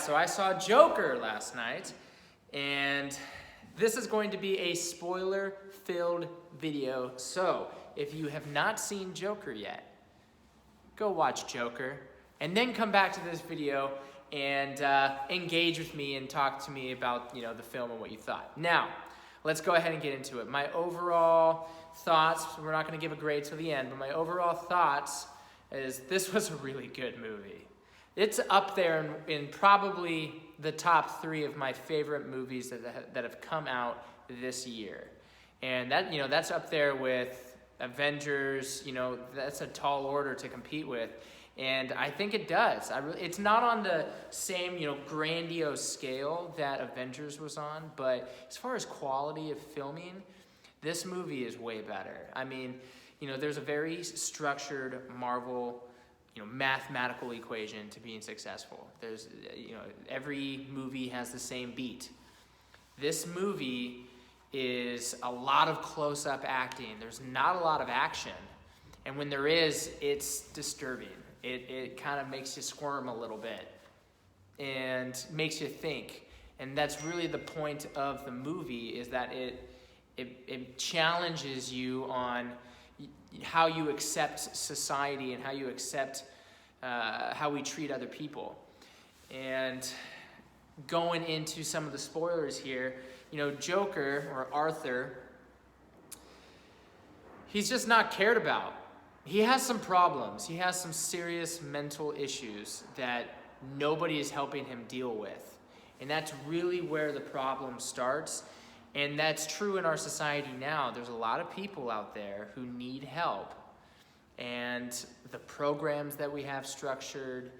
so I saw Joker last night, and this is going to be a spoiler-filled video. So, if you have not seen Joker yet, go watch Joker, and then come back to this video and engage with me and talk to me about, the film and what you thought. Now, let's go ahead and get into it. My overall thoughts, we're not going to give a grade till the end, but my overall thoughts is this was a really good movie. It's up there in probably the top 3 of my favorite movies that have come out this year. And that's up there with Avengers. That's a tall order to compete with. And I think it does. It's not on the same, grandiose scale that Avengers was on, but as far as quality of filming, this movie is way better. I mean, there's a very structured Marvel, mathematical equation to being successful. There's, every movie has the same beat. This movie is a lot of close-up acting. There's not a lot of action. And when there is, it's disturbing. It kind of makes you squirm a little bit and makes you think. And that's really the point of the movie, is that it challenges you on how you accept society and how you accept how we treat other people. And going into some of the spoilers here, Joker, or Arthur, he's just not cared about. He has some problems. He has some serious mental issues that nobody is helping him deal with. And that's really where the problem starts. And that's true in our society now. There's a lot of people out there who need help. And the programs that we have structured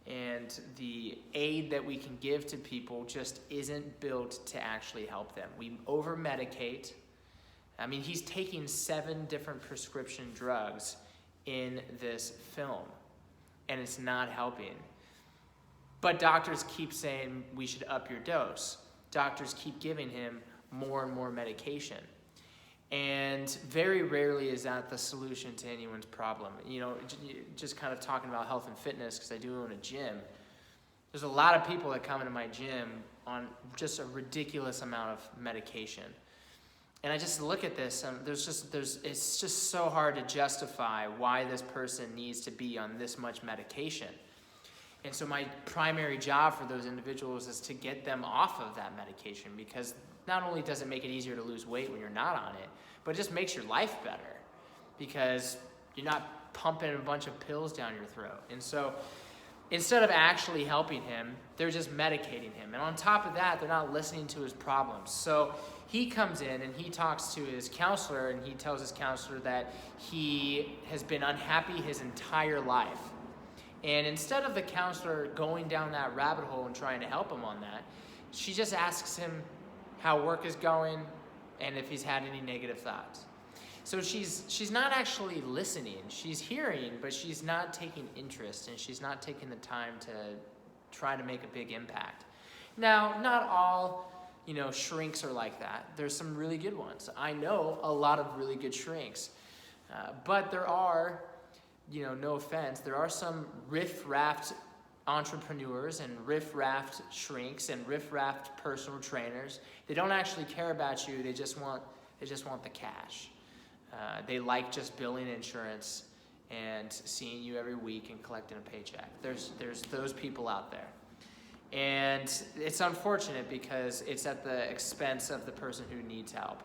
and the aid that we can give to people just isn't built to actually help them. We over-medicate. I mean, he's taking 7 different prescription drugs in this film, and it's not helping. But doctors keep saying we should up your dose. Doctors keep giving him more and more medication. And very rarely is that the solution to anyone's problem. Just kind of talking about health and fitness, because I do own a gym. There's a lot of people that come into my gym on just a ridiculous amount of medication. And I just look at this, and it's just so hard to justify why this person needs to be on this much medication. And so my primary job for those individuals is to get them off of that medication, because not only does it make it easier to lose weight when you're not on it, but it just makes your life better, because you're not pumping a bunch of pills down your throat. And so instead of actually helping him, they're just medicating him. And on top of that, they're not listening to his problems. So he comes in and he talks to his counselor, and he tells his counselor that he has been unhappy his entire life. And instead of the counselor going down that rabbit hole and trying to help him on that, she just asks him how work is going and if he's had any negative thoughts. So she's not actually listening. She's hearing, but she's not taking interest, and she's not taking the time to try to make a big impact. Now, not all shrinks are like that. There's some really good ones. I know a lot of really good shrinks. But there are, no offense, there are some riff-raff entrepreneurs and riff-raff shrinks and riff-raff personal trainers. They don't actually care about you. They just want the cash. They like just billing insurance and seeing you every week and collecting a paycheck. There's those people out there. And it's unfortunate, because it's at the expense of the person who needs help.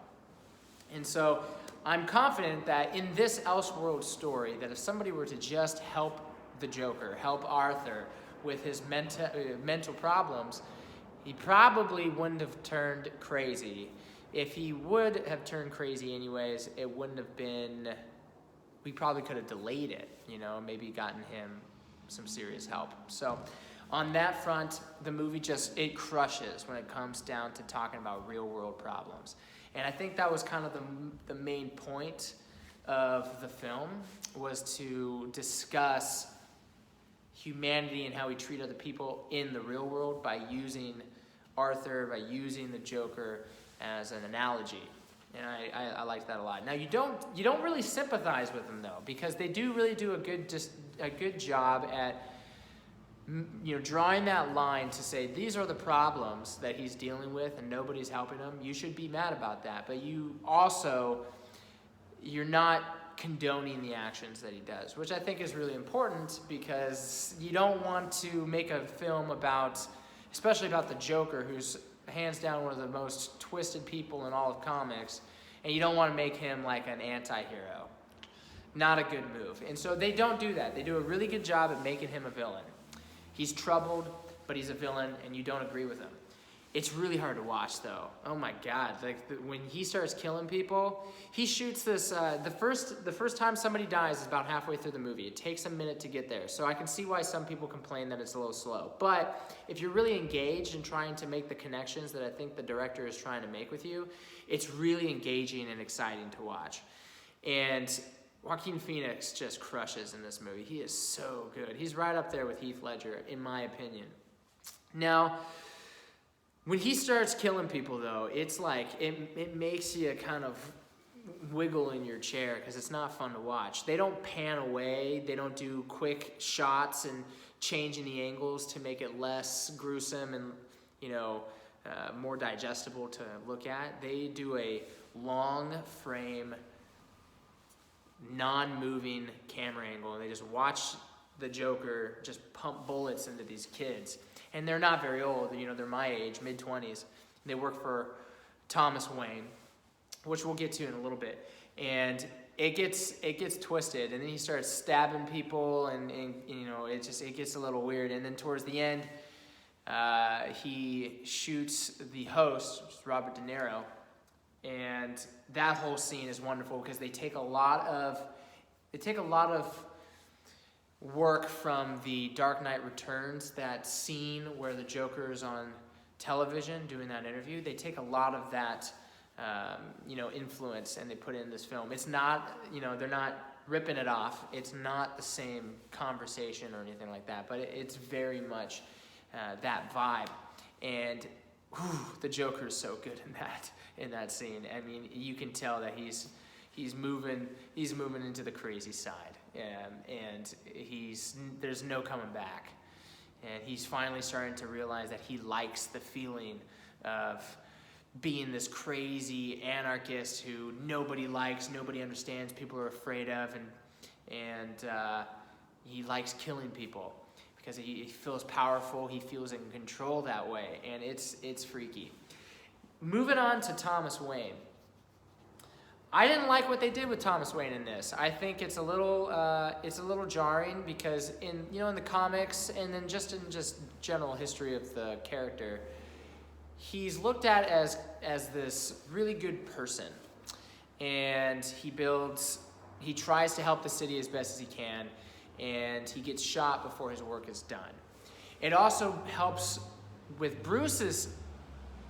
And so I'm confident that in this Elseworld story, that if somebody were to just help the Joker, help Arthur with his mental problems, he probably wouldn't have turned crazy. If he would have turned crazy anyways, it wouldn't have been, we probably could have delayed it, maybe gotten him some serious help. So on that front, the movie it crushes when it comes down to talking about real world problems. And I think that was kind of the main point of the film, was to discuss humanity and how we treat other people in the real world by using Arthur, by using the Joker as an analogy. And I liked that a lot. Now you don't really sympathize with them, though, because they do really do a good job at drawing that line to say these are the problems that he's dealing with and nobody's helping him, you should be mad about that. But you're not condoning the actions that he does, which I think is really important, because you don't want to make a film especially about the Joker, who's hands down one of the most twisted people in all of comics, and you don't want to make him like an anti-hero. Not a good move. And so they don't do that. They do a really good job at making him a villain. He's troubled, but he's a villain, and you don't agree with him. It's really hard to watch, though. Oh my God! When he starts killing people, he shoots this. The first time somebody dies is about halfway through the movie. It takes a minute to get there, so I can see why some people complain that it's a little slow. But if you're really engaged in trying to make the connections that I think the director is trying to make with you, it's really engaging and exciting to watch. And Joaquin Phoenix just crushes in this movie. He is so good. He's right up there with Heath Ledger, in my opinion. Now, when he starts killing people, though, it's like it makes you kind of wiggle in your chair, because it's not fun to watch. They don't pan away. They don't do quick shots and changing the angles to make it less gruesome and more digestible to look at. They do a long frame, non-moving camera angle, and they just watch the Joker just pump bullets into these kids. And they're not very old, they're my age, mid-20s. They work for Thomas Wayne, which we'll get to in a little bit. And it gets twisted, and then he starts stabbing people, and it gets a little weird. And then towards the end, he shoots the host, which is Robert De Niro, and that whole scene is wonderful, because they take a lot of work from the Dark Knight Returns, that scene where the Joker is on television doing that interview. They take a lot of that, influence, and they put it in this film. It's not, they're not ripping it off. It's not the same conversation or anything like that, but it's very much that vibe. And the Joker is so good in that scene. I mean, you can tell that he's moving into the crazy side, and there's no coming back. And he's finally starting to realize that he likes the feeling of being this crazy anarchist who nobody likes, nobody understands, people are afraid of, and he likes killing people because he feels powerful, he feels in control that way, and it's freaky. Moving on to Thomas Wayne. I didn't like what they did with Thomas Wayne in this. I think it's a little jarring, because in the comics, and then just in general history of the character, he's looked at as this really good person, and he tries to help the city as best as he can, and he gets shot before his work is done. It also helps with Bruce's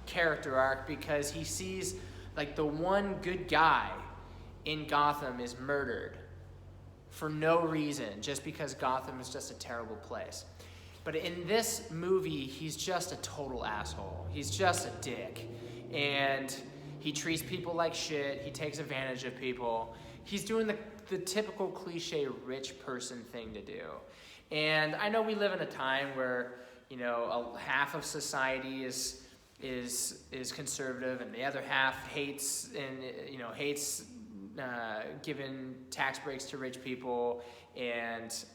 character arc, because he sees like the one good guy in Gotham is murdered for no reason, just because Gotham is just a terrible place. But in this movie, he's just a total asshole. He's just a dick. And he treats people like shit. He takes advantage of people. He's doing the typical cliche rich person thing to do. And I know we live in a time where, half of society is conservative, and the other half hates giving tax breaks to rich people, and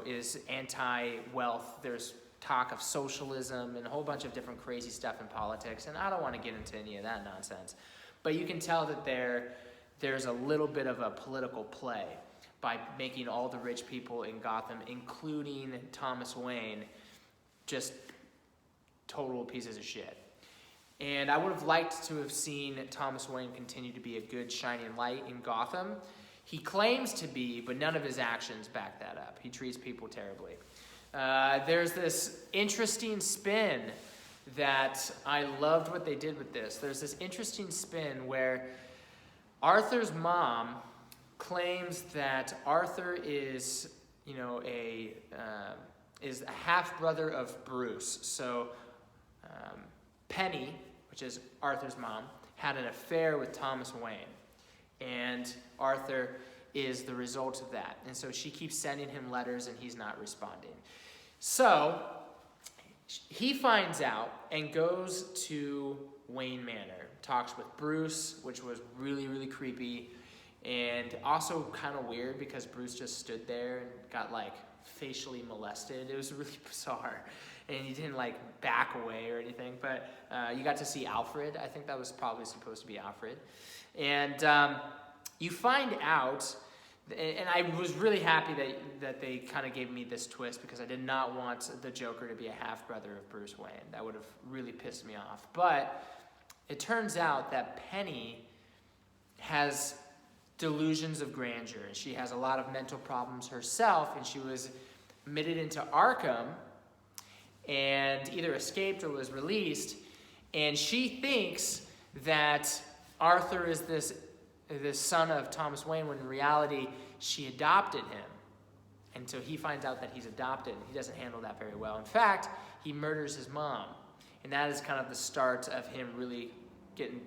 is anti-wealth. There's talk of socialism and a whole bunch of different crazy stuff in politics, and I don't want to get into any of that nonsense. But you can tell that there's a little bit of a political play by making all the rich people in Gotham, including Thomas Wayne, just total pieces of shit. And I would have liked to have seen Thomas Wayne continue to be a good shining light in Gotham. He claims to be, but none of his actions back that up. He treats people terribly. There's this interesting spin that I loved what they did with this. There's this interesting spin where Arthur's mom claims that Arthur is, a half brother of Bruce. So Penny, which is Arthur's mom, had an affair with Thomas Wayne, and Arthur is the result of that. And so she keeps sending him letters, and he's not responding. So he finds out and goes to Wayne Manor, talks with Bruce, which was really, really creepy, and also kind of weird because Bruce just stood there and got like facially molested. It was really bizarre, and he didn't like back away or anything, but you got to see Alfred. I think that was probably supposed to be Alfred. And you find out, and I was really happy that they kind of gave me this twist, because I did not want the Joker to be a half-brother of Bruce Wayne. That would have really pissed me off. But it turns out that Penny has delusions of grandeur, and she has a lot of mental problems herself, and she was admitted into Arkham and either escaped or was released, and she thinks that Arthur is this son of Thomas Wayne, when in reality she adopted him. And so he finds out that he's adopted, and he doesn't handle that very well. In fact, he murders his mom, and that is kind of the start of him really getting,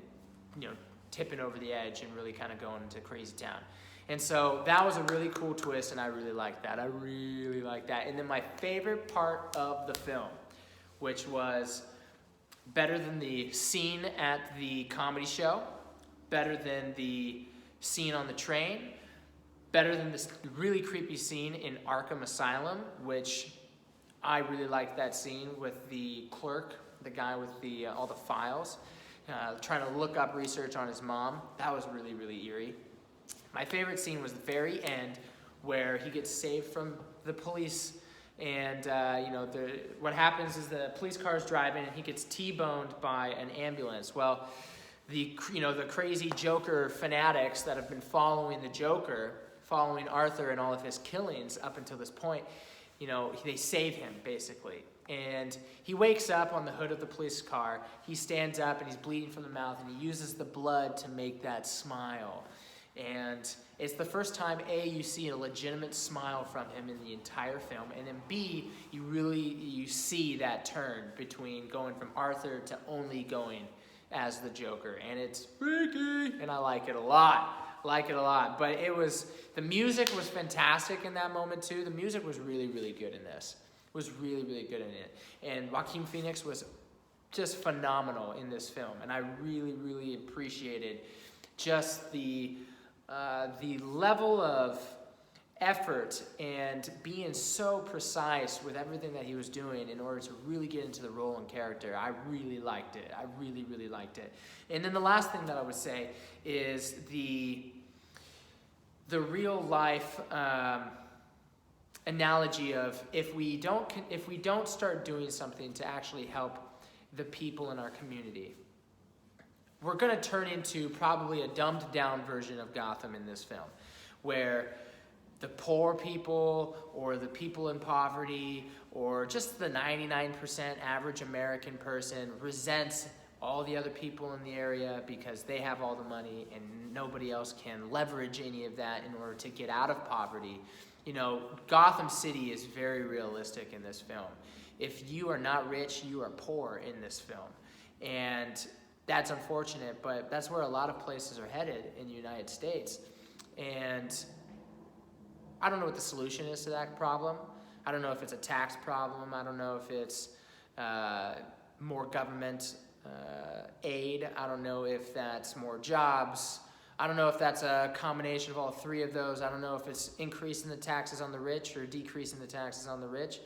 tipping over the edge and really kind of going into crazy town. And so that was a really cool twist, and I really liked that. And then my favorite part of the film, which was better than the scene at the comedy show, better than the scene on the train, better than this really creepy scene in Arkham Asylum, which I really liked that scene with the clerk, the guy with all the files, trying to look up research on his mom. That was really, really eerie. My favorite scene was the very end, where he gets saved from the police, and what happens is the police car is driving, and he gets T-boned by an ambulance. Well, the crazy Joker fanatics that have been following the Joker, following Arthur and all of his killings up until this point, they save him, basically. And he wakes up on the hood of the police car. He stands up, and he's bleeding from the mouth, and he uses the blood to make that smile. And it's the first time, A, you see a legitimate smile from him in the entire film, and then B, you see that turn between going from Arthur to only going as the Joker, and it's freaky, and I like it a lot. But the music was fantastic in that moment too. The music was really, really good in this. It was really, really good in it. And Joaquin Phoenix was just phenomenal in this film, and I really, really appreciated just the level of effort and being so precise with everything that he was doing in order to really get into the role and character. I really liked it. I really, really liked it. And then the last thing that I would say is the real life analogy of if we don't start doing something to actually help the people in our community, we're going to turn into probably a dumbed down version of Gotham in this film, where the poor people or the people in poverty or just the 99% average American person resents all the other people in the area because they have all the money and nobody else can leverage any of that in order to get out of poverty. Gotham City is very realistic in this film. If you are not rich, you are poor in this film. And that's unfortunate, but that's where a lot of places are headed in the United States. And I don't know what the solution is to that problem. I don't know if it's a tax problem. I don't know if it's more government aid. I don't know if that's more jobs. I don't know if that's a combination of all three of those. I don't know if it's increasing the taxes on the rich or decreasing the taxes on the rich.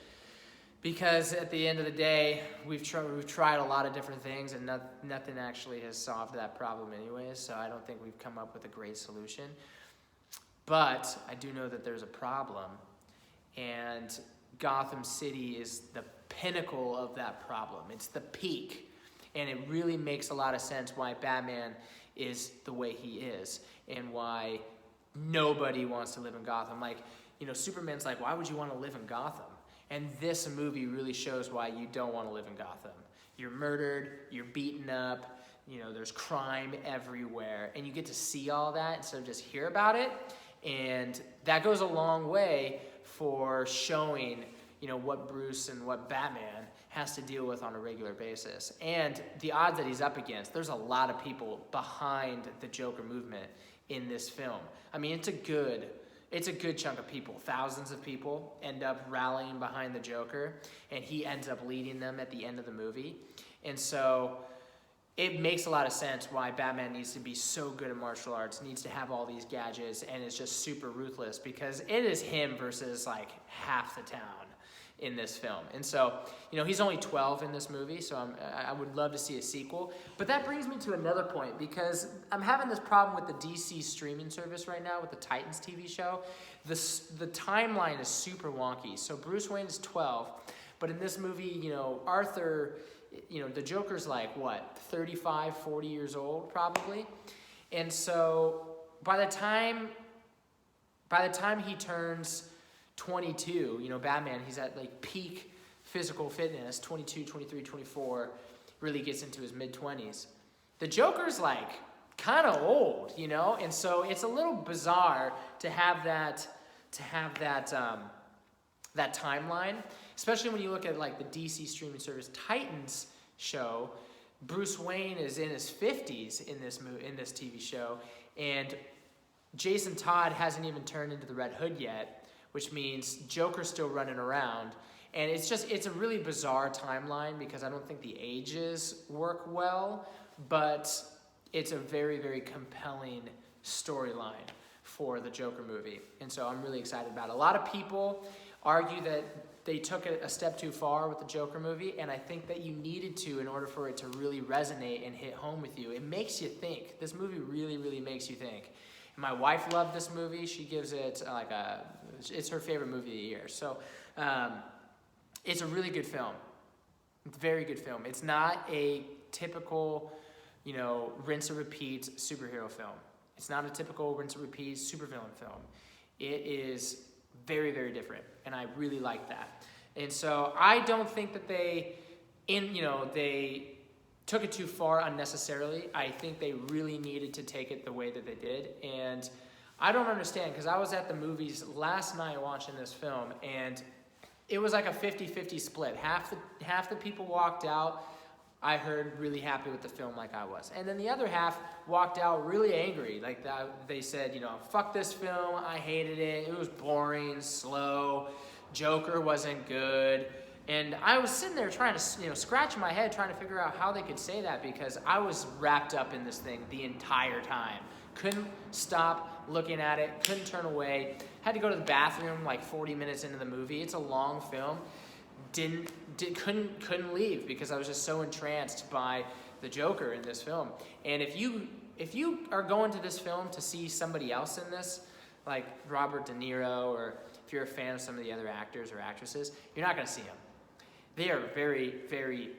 Because at the end of the day, we've tried a lot of different things, and nothing actually has solved that problem anyways, so I don't think we've come up with a great solution. But I do know that there's a problem, and Gotham City is the pinnacle of that problem. It's the peak, and it really makes a lot of sense why Batman is the way he is, and why nobody wants to live in Gotham. Superman's like, why would you want to live in Gotham? And this movie really shows why you don't want to live in Gotham. You're murdered, you're beaten up, there's crime everywhere, and you get to see all that instead of just hear about it. And that goes a long way for showing, what Bruce and what Batman has to deal with on a regular basis. And the odds that he's up against, there's a lot of people behind the Joker movement in this film. I mean, it's a good it's a good chunk of people. Thousands of people end up rallying behind the Joker, and he ends up leading them at the end of the movie. And so it makes a lot of sense why Batman needs to be so good at martial arts, needs to have all these gadgets, and is just super ruthless, because it is him versus like half the town in this film. And so, you know, he's only 12 in this movie, so I would love to see a sequel. But that brings me to another point, because I'm having this problem with the DC streaming service right now with the Titans TV show. The timeline is super wonky. So Bruce Wayne is 12, but in this movie, you know, Arthur, you know, the Joker's like, what, 35, 40 years old probably? And so by the time he turns 22, you know, Batman, he's at like peak physical fitness, 22, 23, 24, really gets into his mid-20s. The Joker's like kind of old, you know? And so it's a little bizarre to have that timeline, especially when you look at like the DC streaming service Titans show. Bruce Wayne is in his 50s in this TV show, and Jason Todd hasn't even turned into the Red Hood yet, which means Joker's still running around. And it's a really bizarre timeline, because I don't think the ages work well, but it's a very, very compelling storyline for the Joker movie. And so I'm really excited about it. A lot of people argue that they took it a step too far with the Joker movie, and I think that you needed to in order for it to really resonate and hit home with you. It makes you think. This movie really, really makes you think. My wife loved this movie. She gives it it's her favorite movie of the year. So it's a really good film. Very good film. It's not a typical, you know, rinse and repeat superhero film. It's not a typical rinse and repeat supervillain film. It is very, very different, and I really like that. And so I don't think that they took it too far unnecessarily. I think they really needed to take it the way that they did. And I don't understand, because I was at the movies last night watching this film, and it was like a 50-50 split. Half the people walked out, I heard, really happy with the film like I was. And then the other half walked out really angry. Like they said, you know, fuck this film, I hated it, it was boring, slow, Joker wasn't good. And I was sitting there trying to, you know, scratch my head, trying to figure out how they could say that, because I was wrapped up in this thing the entire time. Couldn't stop looking at it, couldn't turn away. Had to go to the bathroom like 40 minutes into the movie. It's a long film. Couldn't leave, because I was just so entranced by the Joker in this film. And if you are going to this film to see somebody else in this, like Robert De Niro, or if you're a fan of some of the other actors or actresses, you're not going to see them. They are very, very,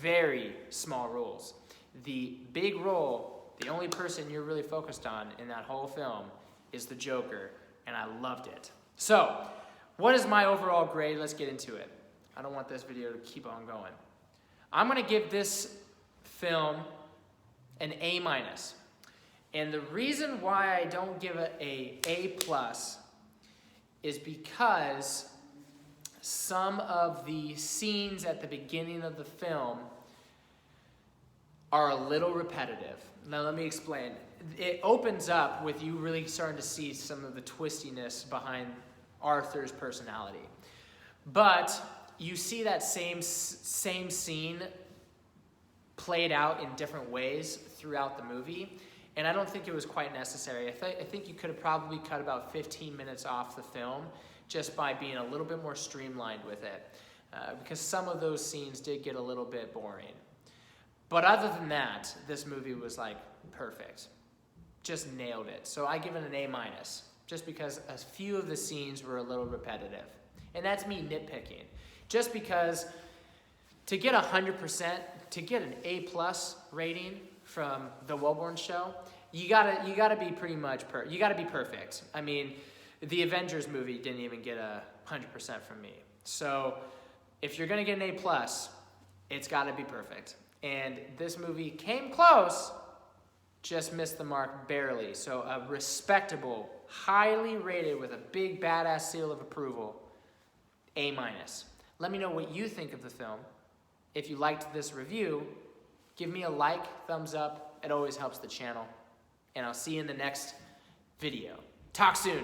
very small roles. The big role, the only person you're really focused on in that whole film is the Joker, and I loved it. So, what is my overall grade? Let's get into it. I don't want this video to keep on going. I'm going to give this film an A-. And the reason why I don't give it a A+ is because some of the scenes at the beginning of the film are a little repetitive. Now let me explain. It opens up with you really starting to see some of the twistiness behind Arthur's personality. But you see that same scene played out in different ways throughout the movie, and I don't think it was quite necessary. I think you could have probably cut about 15 minutes off the film just by being a little bit more streamlined with it, because some of those scenes did get a little bit boring. But other than that, this movie was like perfect. Just nailed it. So I give it an A-, just because a few of the scenes were a little repetitive. And that's me nitpicking. Just because to get 100%, to get an A+ rating from the Welborn show, you gotta be pretty much you gotta be perfect. I mean, the Avengers movie didn't even get 100% from me. So if you're gonna get an A+, it's gotta be perfect. And this movie came close, just missed the mark barely. So a respectable, highly rated with a big badass seal of approval, A-. Let me know what you think of the film. If you liked this review, give me a like, thumbs up. It always helps the channel. And I'll see you in the next video. Talk soon.